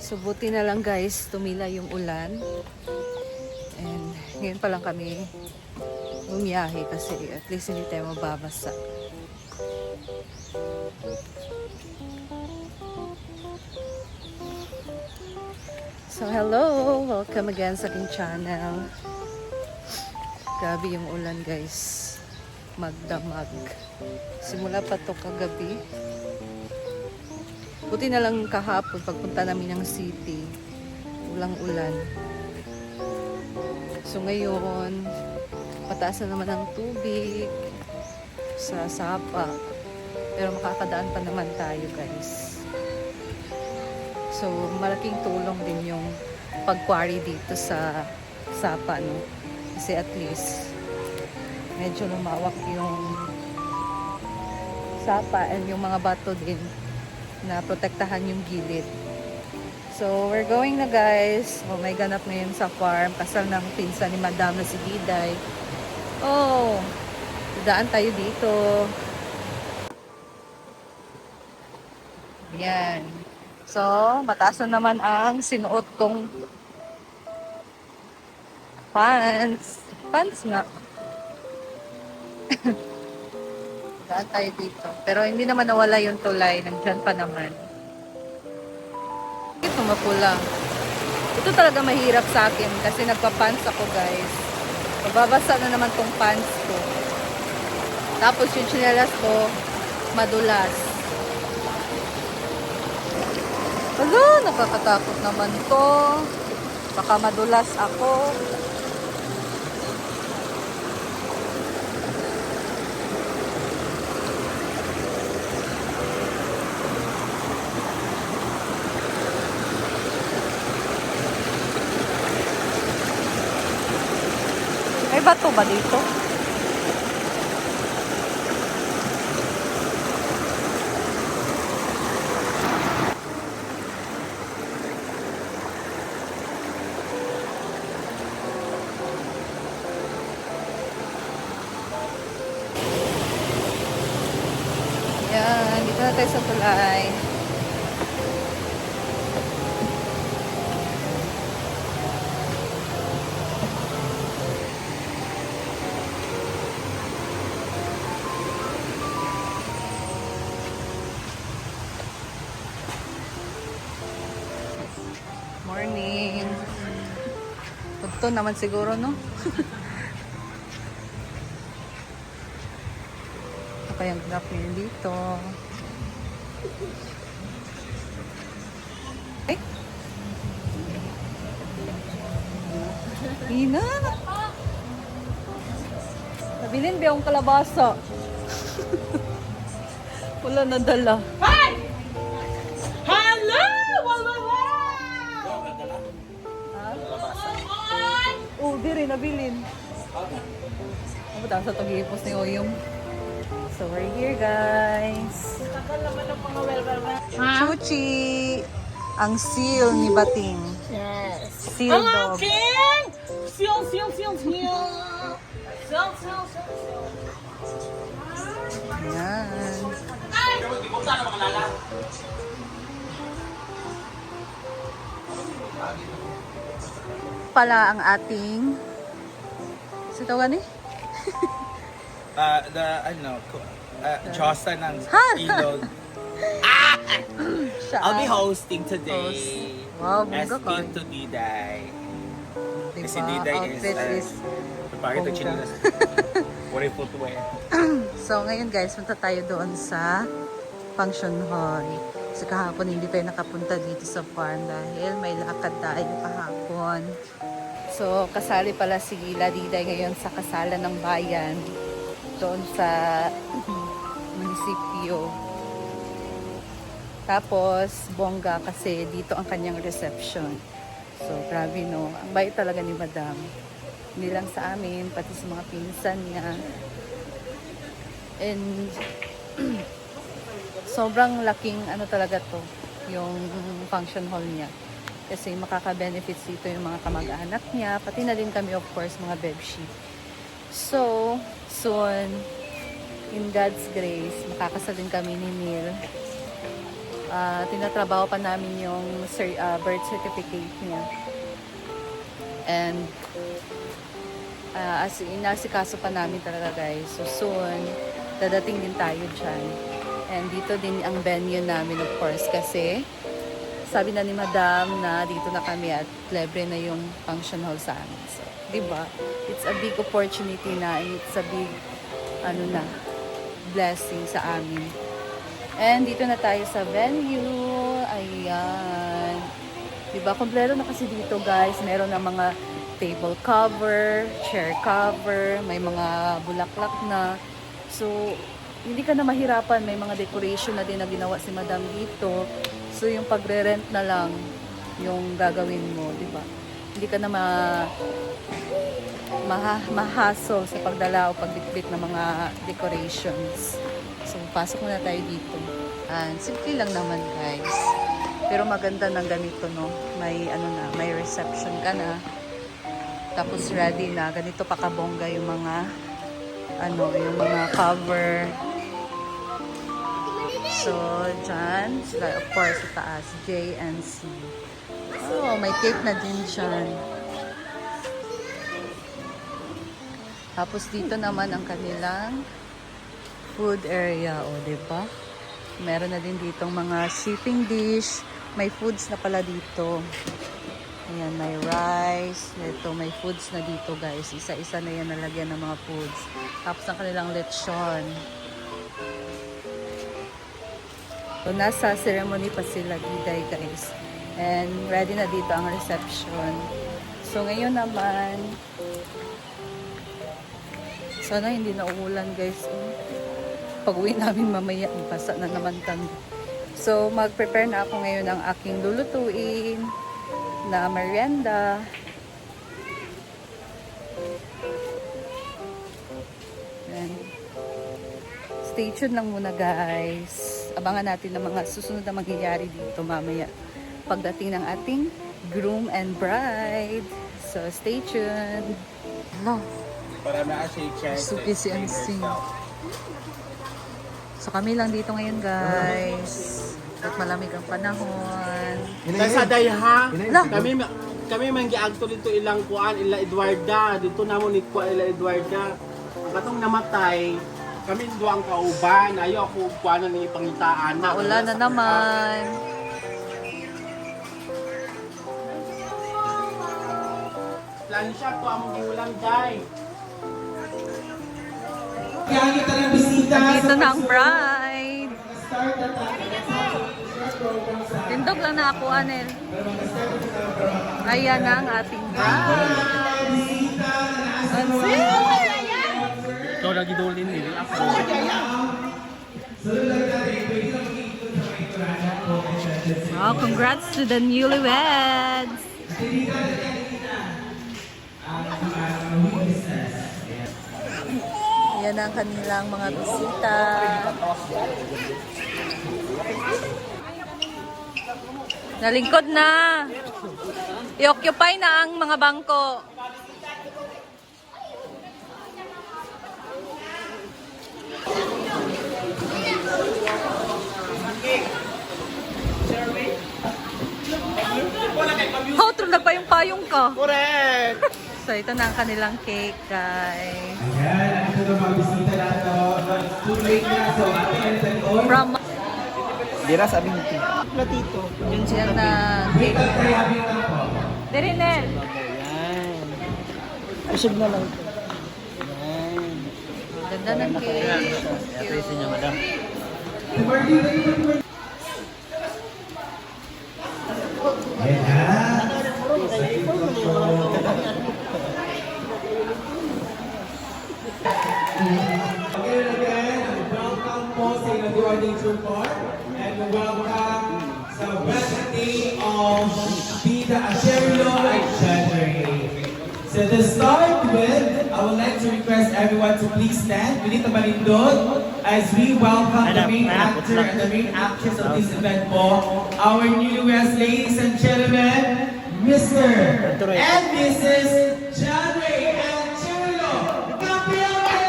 So buti na lang guys, tumila yung ulan. And ngayon pa lang kami bumiyahe kasi at least hindi tayo mababasa. So hello! Welcome again sa aking channel. Grabe yung ulan guys. Magdamag. Simula pa to kagabi. Buti na lang kahapon pagpunta namin ng city. Walang ulan. So ngayon, mataas na naman ang tubig sa Sapa. Pero makakadaan pa naman tayo guys. So malaking tulong din yung pag-quarry dito sa Sapa, no? Kasi at least medyo lumawak yung Sapa and yung mga bato din na protektahan yung gilid. So we're going na guys. Oh, may ganap ngayon sa farm. Kasal ng pinsan ni Madam na si Diday. Oh, daan tayo dito. Yan. So, mataas na naman ang sinuot kong pants. Pants nga. Daan tayo dito. Pero hindi naman nawala yung tulay. Nandyan pa naman. Ito mapula. Ito talaga mahirap sa akin kasi nagpa-pants ako guys. Mababasa na naman tong pants ko. Tapos yung tsinelas ko, madulas. Wala, nakakatakot naman to. Baka madulas ako. May bato ba dito? Yan, dito na tayo sa tulay. Morning. Ito naman siguro, no? Ito yung graph niya dito. Eh? Ina! Nabilin ba yung kalabasa? Wala na dala. Hi! Hello! Wow, wow, wow! Oh, di rin, nabilin. Ano ba sa tag-iipos ni Oyong? So, we're here, guys. Kakal naman ng mga well. Chuchi! Ang seal ni Bating. Yes. Seal Ang dog. aking! Seal. Ayan. Pala ang ating... Sa tawagan eh? Josa ng Ilog. Siya. I'll be hosting today. Wow, As bongga ka. into Diday. Diba? Kasi Diday Outfit is... Bakit bongga. chinelas? What if footwear? So, ngayon guys, punta tayo doon sa function hall. Kasi kahapon hindi tayo nakapunta dito sa farm dahil may lakad tayo kahapon. So, kasali pala si Diday ngayon sa kasalan ng bayan doon sa munisipyo. Tapos, bongga kasi dito ang kanyang reception. So, grabe no. Ang bait talaga ni Madam. Hindi lang sa amin, pati sa mga pinsan niya. And, sobrang laking ano talaga to, yung function hall niya. Kasi makaka-benefits dito yung mga kamag-anak niya, pati na din kami of course mga bebshi. So, soon, in God's grace, makakasal din kami ni Neil. tinatrabaho pa namin yung birth certificate niya. And inasikaso pa namin talaga guys. So soon, dadating din tayo dyan. And dito din ang venue namin of course kasi sabi na ni Madam na dito na kami at libre na yung function hall sa amin. So, diba? It's a big opportunity na and it's a big blessing sa amin. And dito na tayo sa venue. Ayan. Diba? Kompleto na kasi dito guys. Meron na mga table cover, chair cover, may mga bulaklak na. So, hindi ka na mahirapan. May mga decoration na din na ginawa si Madam dito. So, yung pagre-rent na lang yung gagawin mo, di ba? Hindi ka na mahaso sa pagdala o pagbitbit ng mga decorations. So, pasok muna tayo dito. Simple lang naman, guys. Pero maganda ng ganito, no? May, may reception ka na. Tapos ready na. Ganito pa kabongga yung mga, yung mga cover. So, dyan, of course, sa taas, J and C. Oh, may cake na din dyan. Tapos dito naman ang kanilang food area, o, diba? Meron na din ditong mga shipping dish. May foods na pala dito. Ayan, may rice. Ito, may foods na dito, guys. Isa-isa na yan nalagyan ng mga foods. Tapos ang kanilang lechon. So, nasa ceremony pa sila, Giday, guys. And ready na dito ang reception. So, ngayon naman, sana hindi na uulan, guys. Pag-uwi namin mamaya, basa na naman kami. So, mag-prepare na ako ngayon ng aking lulutuin na merienda. And stay tuned lang muna, guys. Abangan natin ang mga susunod na mangyayari dito mamaya pagdating ng ating groom and bride. So, stay tuned. No. Para na-shake siya. Suki si MC. So, kami lang dito ngayon, guys. At malamig ang panahon. Sa dayha, No. kami manggiagto dito ilang kuan, ila Eduarda. Dito namon ni kuan ila Eduarda. Ang katong namatay, kami duang kauban, ayo ako kuanan ni pangitaan na. Maulan na naman. Plansya ko ang giulang day. Dito na ang bride. Tindog lang na ako, Anel. Ayan na ang ating bride. Ansil! Ikaw lagi dolin din. Ako. Oh, congrats to the newlyweds! Yan ang kanilang mga bisita. Nalingkod na. I-occupy na ang mga bangko. How true na pa yung payong ka? Correct. So ito na ang kanilang cake, guys. Ayan, ito na mga bisita na ito. Too late na, so atin ang From Dira sabi mo. Platito. yun siya na cake. Derinel. Yan. Usog na lang. Yan. Ganda ng cake. Appreciate niyo, madam. Ayan na. Again, welcome po sa Eduardo Chupor and welcome sa wedding of Tita Asherio and January. So to start with, I would like to request everyone to please stand. We need to manindod as we welcome the main actor and the main actress of this event po, our newlyweds, ladies and gentlemen, Mr. and Mrs. January and Cheryl Campione!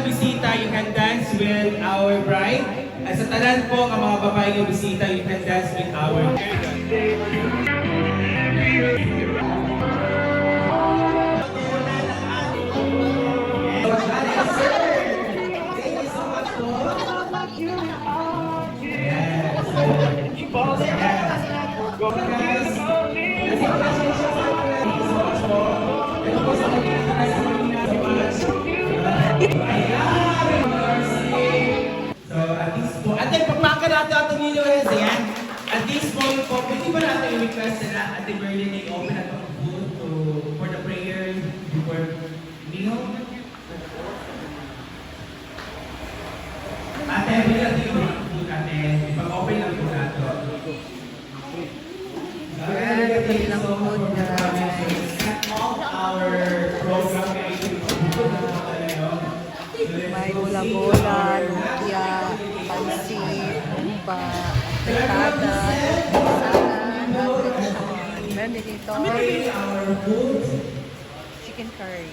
bisita, you can dance with our bride. At sa tanan po, ang mga babae nga bisita, you can dance with our So at this point, at then pagpaka natin ang Tanginoon yan. At this point po, pwede ba natin i-request na at the Berlin ay open at pag-boot for the prayer before meal? Ate, pwede natin i-boot ate. Pag-open lang po natin. Thank you so much for coming. All our program ay May bola-bola, lumpia, pansit, umpa, fritada, salad, meron din dito, our food. chicken curry.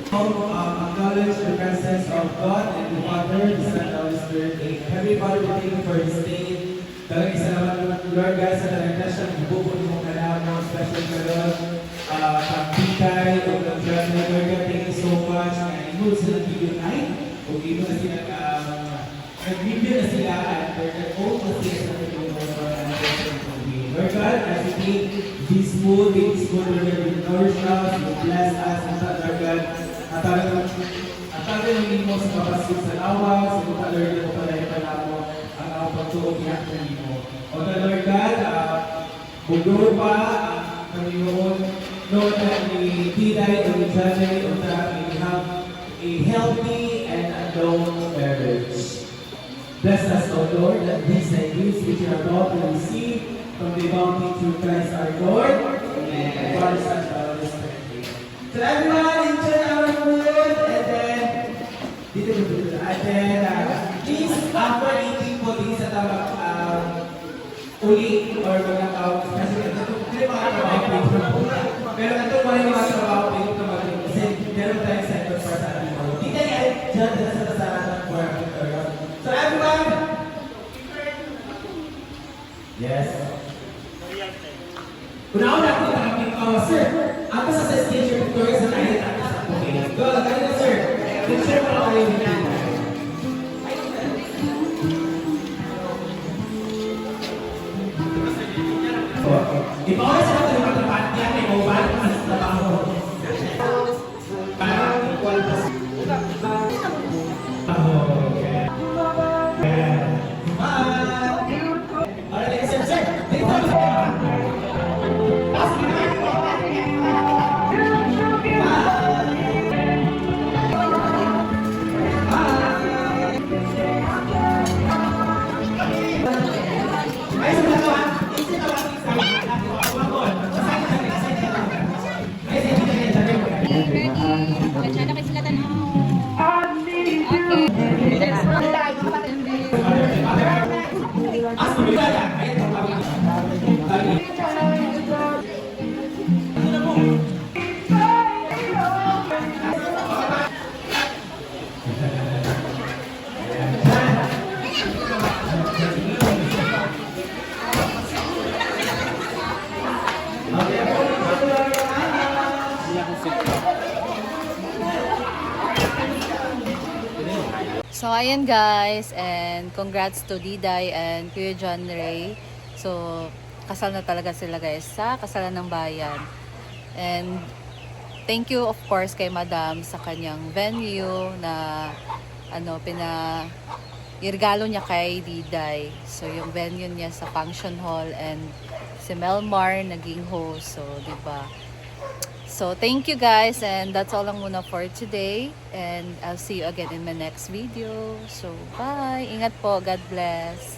Acknowledge the presence of God and the Father, the Son, and the Holy Spirit. Heavenly Father, we thank you for this day. Talagang salamat Lord God sa talagang siyang ibubun mo ka na mo, special ka Lord. Pagpikay, o ng Diyos na Lord God, thank you so much. Imo sila video night, o imo na sila nag-review na sila at Lord God, o na sila sa video mo Lord God, as we take this food, Lord God, you nourish us, you bless us, and Lord God, at talagang mo sa kapasok sa lawas, sa mga Lord God, palay pa na mo ang ang pagtuog niya ng mo. O Lord God, bugor pa ang Panginoon, Lord, that we pilay o January o that we have a healthy and adult marriage. Bless us, O Lord, that these and gifts which you are about to receive from the bounty through Christ our Lord, and Father, Son, and Holy Spirit. So everyone, enjoy our food, and then, please, after eating po, din sa tamang uli or mga tawag, kasi ito mga trabaho, pero ito po yung mga trabaho dito naman kasi meron tayong center for sa ating mga. Hindi tayo dyan sa work. So everyone, yes. Una-una po nakapit sir. Ako sa stage of Victoria sa tayo sa okay. Go, lagay na sir. Picture mo kayo nila. Ipawala sa mga trabaho yan, may mobile pa sa trabaho. Para equal pa sa alright, sir, sir. So, ayan guys, and congrats to Diday and Kuya John Ray. So, kasal na talaga sila guys sa Kasalan ng Bayan. And thank you of course kay Madam sa kanyang venue na irgalo niya kay Diday. So, yung venue niya sa function hall and si Melmar naging host. So, diba? So, thank you guys, and that's all lang muna for today, and I'll see you again in my next video. So, bye! Ingat po. God bless!